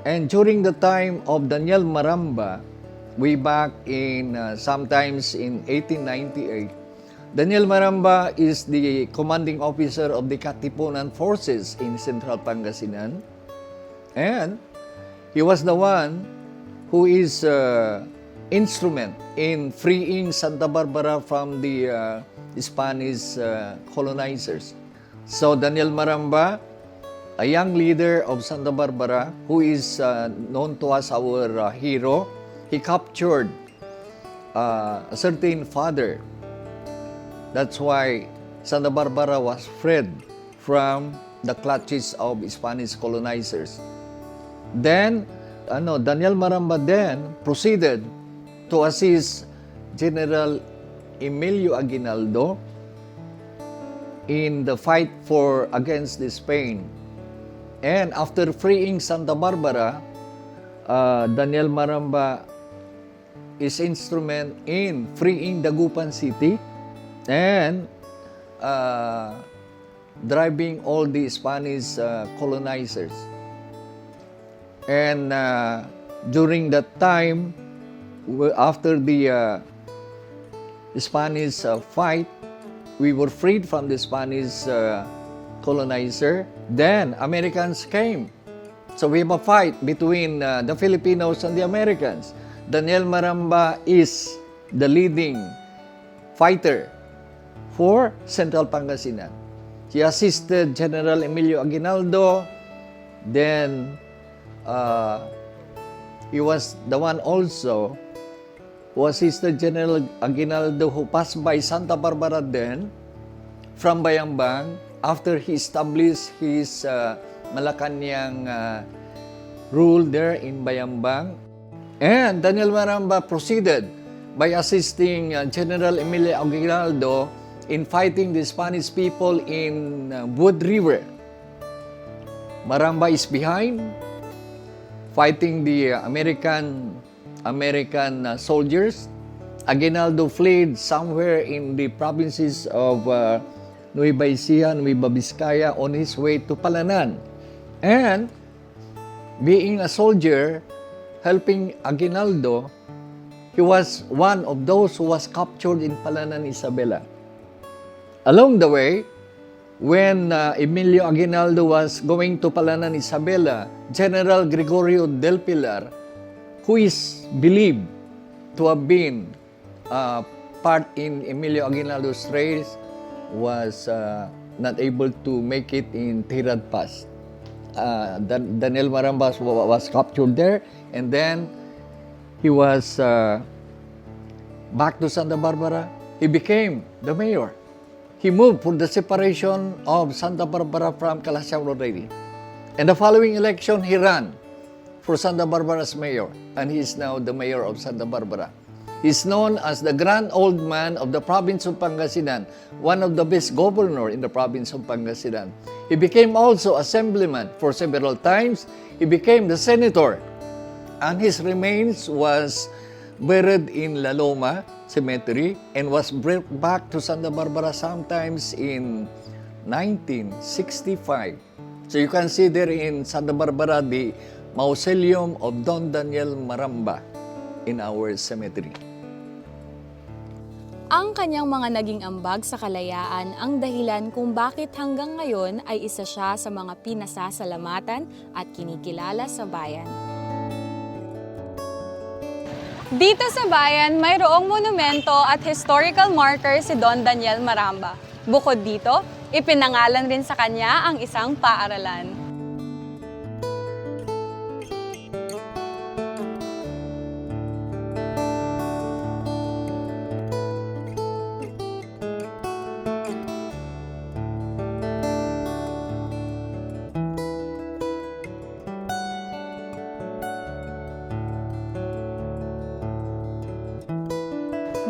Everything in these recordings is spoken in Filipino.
And during the time of Daniel Maramba, way back in sometimes in 1898, Daniel Maramba is the commanding officer of the Katipunan forces in Central Pangasinan. And he was the one who is instrument in freeing Santa Barbara from the Spanish colonizers. So Daniel Maramba, a young leader of Santa Barbara, who is known to us our hero, he captured a certain father. That's why Santa Barbara was freed from the clutches of Spanish colonizers. Then, Daniel Maramba then proceeded to assist General Emilio Aguinaldo in the fight against Spain. And after freeing Santa Barbara, Daniel Maramba is instrument in freeing Dagupan City and driving all the Spanish colonizers. And during that time, after the Spanish fight, we were freed from the Spanish colonizer. Then Americans came. So we have a fight between the Filipinos and the Americans. Daniel Maramba is the leading fighter for Central Pangasinan. He assisted General Emilio Aguinaldo. Then he was the one also who assisted General Aguinaldo, who passed by Santa Barbara then from Bayambang after he established his Malacanang rule there in Bayambang. And Daniel Maramba proceeded by assisting General Emilio Aguinaldo in fighting the Spanish people in Wood River. Maramba is behind, fighting the American soldiers. Aguinaldo fled somewhere in the provinces of Nueva Ecija, Nueva Vizcaya on his way to Palanan. And being a soldier, helping Aguinaldo, he was one of those who was captured in Palanan, Isabela. Along the way, when Emilio Aguinaldo was going to Palanan, Isabela, General Gregorio del Pilar, who is believed to have been part in Emilio Aguinaldo's race, was not able to make it in Tirad Pass. Daniel Maramba was captured there, and then he was back to Santa Barbara. He became the mayor. He moved for the separation of Santa Barbara from Calasiao already. And the following election, he ran for Santa Barbara's mayor, and he is now the mayor of Santa Barbara. He's known as the grand old man of the province of Pangasinan, one of the best governor in the province of Pangasinan. He became also assemblyman for several times. He became the senator, and his remains was buried in La Loma Cemetery and was brought back to Santa Barbara sometimes in 1965. So you can see there in Santa Barbara the mausoleum of Don Daniel Maramba in our cemetery. Ang kanyang mga naging ambag sa kalayaan ang dahilan kung bakit hanggang ngayon ay isa siya sa mga pinasasalamatan at kinikilala sa bayan. Dito sa bayan, mayroong monumento at historical marker si Don Daniel Maramba. Bukod dito, ipinangalan rin sa kanya ang isang paaralan.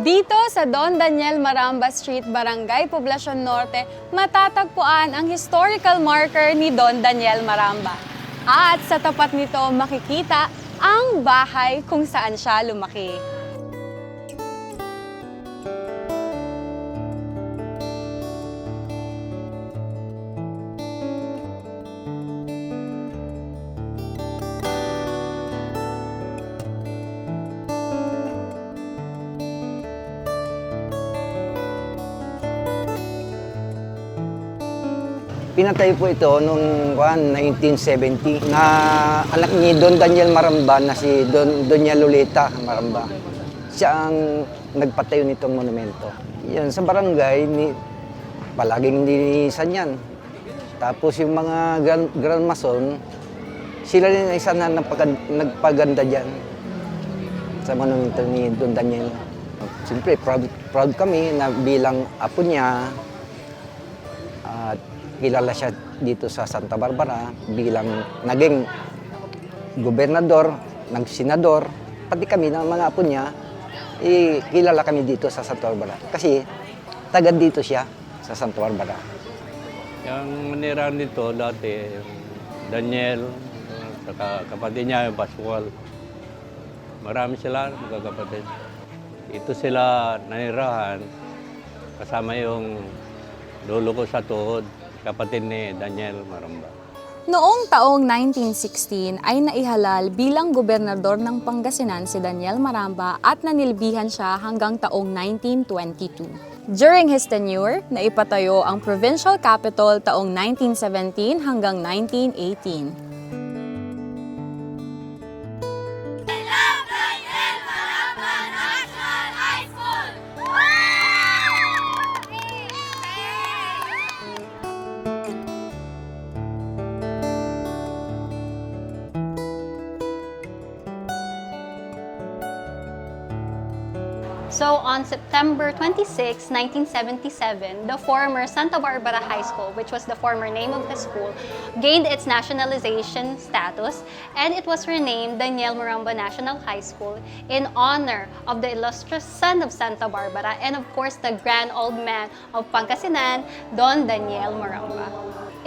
Dito sa Don Daniel Maramba Street, Barangay Poblacion Norte, matatagpuan ang historical marker ni Don Daniel Maramba. At sa tapat nito makikita ang bahay kung saan siya lumaki. Pinatay po ito noong 1970 na anak ni Don Daniel Maramba na si Doña Lolita Maramba. Siya ang nagpatayo nitong monumento. Yan, sa barangay, palaging nilinisan yan. Tapos yung mga Grand Mason, sila rin ang isa na nagpaganda dyan sa monumento ni Don Daniel. Siyempre, proud kami na bilang apo niya, at kilala siya dito sa Santa Barbara bilang naging gobernador, nagsenador, pati kami ng mga apo niya, kilala kami dito sa Santa Barbara. Kasi taga dito siya sa Santa Barbara. Yung manira nito dati, yung Daniel, saka kapatid niya, yung Pascual. Marami sila, magkakapatid. Ito sila nanirahan, kasama yung lolo ko sa tuhod, kapatid ni Daniel Maramba. Noong taong 1916 ay naihalal bilang gobernador ng Pangasinan si Daniel Maramba at nanilbihan siya hanggang taong 1922. During his tenure, naipatayo ang provincial capital taong 1917 hanggang 1918. So on September 26, 1977, the former Santa Barbara High School, which was the former name of the school, gained its nationalization status, and it was renamed Daniel Maramba National High School in honor of the illustrious son of Santa Barbara and of course the grand old man of Pangasinan, Don Daniel Maramba.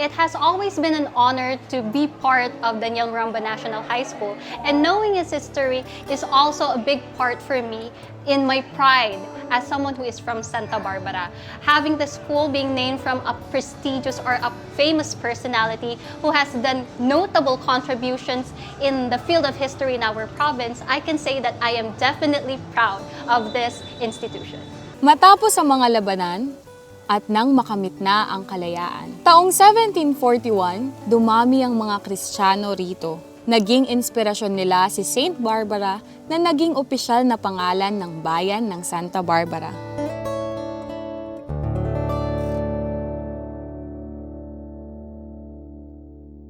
It has always been an honor to be part of Daniel Maramba National High School, and knowing its history is also a big part for me in my pride as someone who is from Santa Barbara. Having the school being named from a prestigious or a famous personality who has done notable contributions in the field of history in our province, I can say that I am definitely proud of this institution. Matapos ang mga labanan, at nang makamit na ang kalayaan. Taong 1741, dumami ang mga Kristiyano rito. Naging inspirasyon nila si Saint Barbara na naging opisyal na pangalan ng bayan ng Santa Barbara.